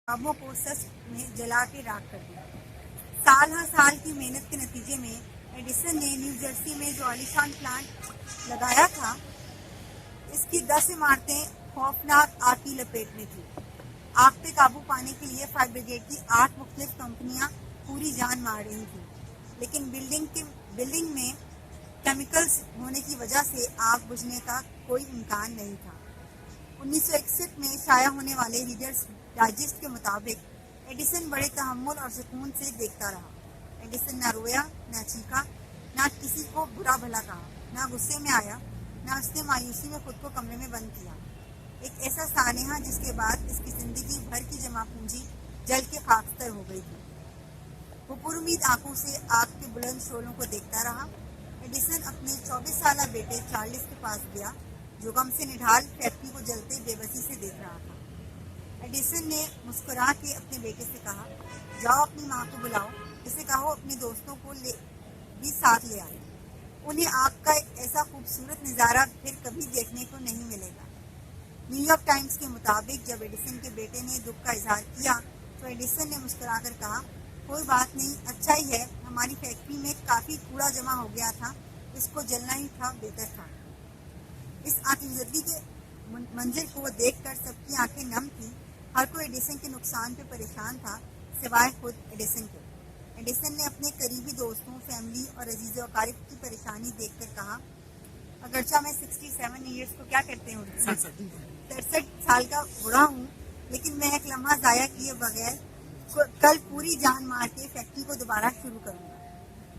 ख्वाबों को सच में जला के राख कर दिया। साल हर साल की मेहनत के नतीजे में एडिसन ने न्यू जर्सी में जो आलीशान प्लांट लगाया था, इसकी 10 इमारतें खौफनाक आग की लपेट में थी। आग पे काबू पाने के लिए फायर ब्रिगेड की 8 मुख्तलिफ कंपनियां पूरी जान मार रही थी, लेकिन बिल्डिंग में केमिकल्स होने की वजह से आग बुझने का कोई इम्कान नहीं था। 1961 में शाया होने वाले रीडर्स डाइजेस्ट के मुताबिक एडिसन बड़े तहम्मुल और सुकून से देखता रहा। एडिसन ना रोया, ना चीखा, ना किसी को बुरा भला कहा, ना गुस्से में आया, ना उसने मायूसी में खुद को कमरे में बंद किया। एक ऐसा सानेहा जिसके बाद इसकी जिंदगी भर की जमा पूंजी जल के खाकस्तर हो गई थी। वो पुरुमीद आंखों से आग के बुलंद शोलों को देखता रहा। एडिसन अपने 24 साल बेटे चार्ल्स के पास गया, जो गम से निढाल फैक्ट्री को जलते बेबसी से देख रहा था। एडिसन ने मुस्कुरा के अपने बेटे से कहा, जाओ अपनी माँ को बुलाओ, इसे कहो अपने दोस्तों को भी साथ ले आए। उन्हें आग का एक ऐसा खूबसूरत नज़ारा फिर कभी देखने को नहीं मिलेगा। न्यूयॉर्क टाइम्स के मुताबिक जब एडिसन के बेटे ने दुख का इजहार किया तो एडिसन ने मुस्कुराकर कहा, कोई बात नहीं, अच्छा ही है, हमारी फैक्ट्री में काफ़ी कूड़ा जमा हो गया था, इसको जलना ही था, बेहतर था। इस आतिशबाजी के मंजर को देखकर सबकी आंखें नम थी। हर कोई एडिसन के नुकसान पे परेशान था, सिवाय खुद एडिसन के। एडिसन ने अपने करीबी दोस्तों, फैमिली और अजीज़ व अकारिब की परेशानी देखकर कहा, अगरचा मैं 67 ईयर्स को क्या कहते हैं, 63 साल का बूढ़ा हूँ, लेकिन मैं एक लम्हा ज़ाया किए बगैर कल पूरी जान मार के फैक्ट्री को दोबारा शुरू करूँगा।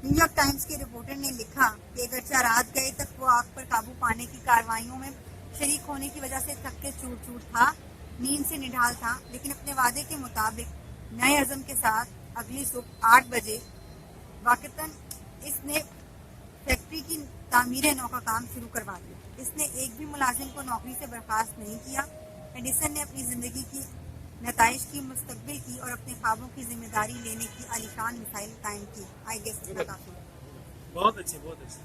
न्यूयॉर्क टाइम्स के रिपोर्टर ने लिखा कि अगरचा रात गए तक वो आग पर काबू पाने की कार्रवाइयों में शरीक होने की वजह से थक के चूर था, नींद से निढाल था, लेकिन अपने वादे के मुताबिक नए अज़म के साथ अगली सुबह 8 बजे वाक़तन इसने फैक्ट्री की तामीर नौ का काम शुरू करवा दिया। इसने एक भी मुलाजिम को नौकरी से बर्खास्त नहीं किया। एडिसन ने अपनी ज़िंदगी की नताइज की, मुस्तकबिल की और अपने ख्वाबों की जिम्मेदारी लेने की आलिशान मिसाइल कायम की। आई गेस इतना काफी। बहुत अच्छे, बहुत अच्छे।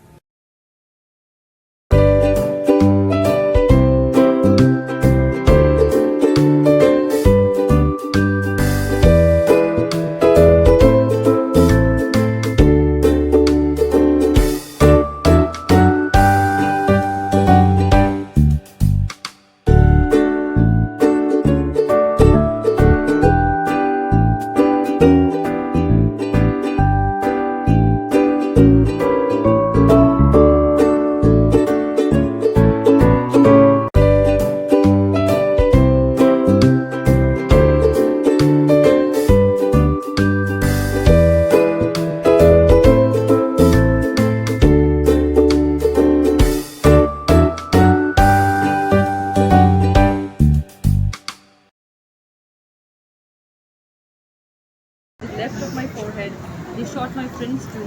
Left of my forehead. They shot my friends too.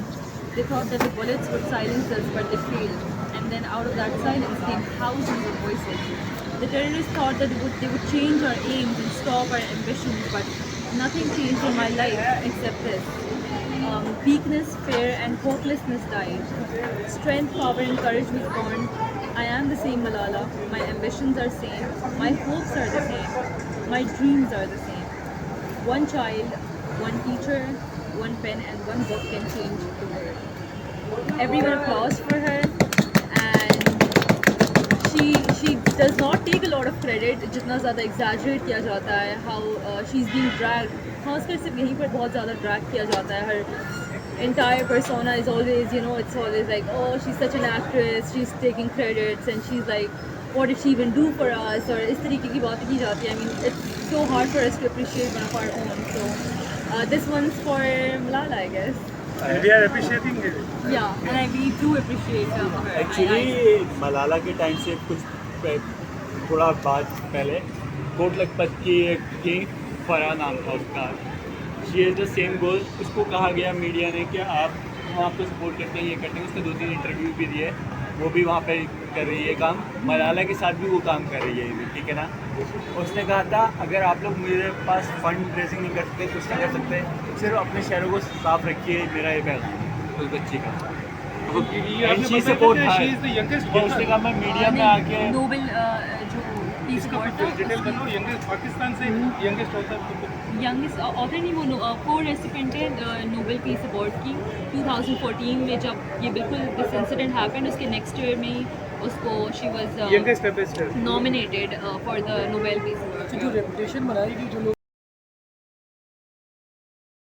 They thought that the bullets would silence us, but they failed. And then out of that silence came thousands of voices. The terrorists thought that they would change our aims and stop our ambitions, but nothing changed in my life except this. Weakness, fear and hopelessness died. Strength, power and courage was born. I am the same Malala. My ambitions are same. My hopes are the same. My dreams are the same. One child, one teacher, one pen and one book can change the world. Everyone applauds for her, and she does not take a lot of credit. जितना ज़्यादा exaggerate किया जाता है, how she's being dragged, खासकर सिर्फ यहीं पर बहुत ज़्यादा drag किया जाता है. Her entire persona is always, it's always like, oh, she's such an actress, she's taking credits, and she's like, what did she even do for us? और इस तरीके की बातें की जाती है. I mean, it's so hard for us to appreciate one of our own. So this one's for Malala, I guess. We are appreciating it. Yeah, and we do appreciate her. Actually Malala के time से कुछ थोड़ा बाद पहले coat Lakhpat की एक थी, फरा नाम था उसका, शी इज़ द सेम गोल. उसको कहा गया मीडिया ने कि आप हम आपको सपोर्ट करते हैं, ये करते हैं. उसने 2-3 इंटरव्यू भी दिए, वो भी वहाँ पे कर रही है काम. मलाला के साथ भी वो काम कर रही है, ठीक है ना. उसने कहा था, अगर आप लोग मेरे पास फंड रेजिंग नहीं कर सकते, कुछ नहीं कर सकते, सिर्फ अपने शहरों को साफ रखिए, मेरा ये पैगाम उस बच्ची का. उसने कहा मैं मीडिया में आके नोबेल जो पीस इसका अवार्ड कुछ डिटेल था। बताओ, यंगेस्ट पाकिस्तान से यंगेस्ट ऑथर यंगेस्ट ऑथर नहीं, वो को रेसिपेंट है नोबेल पीस अवार्ड की 2014 में, जब ये बिल्कुल दिस इंसिडेंट हैपेंड उसके नेक्स्ट ईयर में ही उसको she was youngest ambassador. Nominated for the Nobel peace award. जो रेपुटेशन बनाएगी जो लोग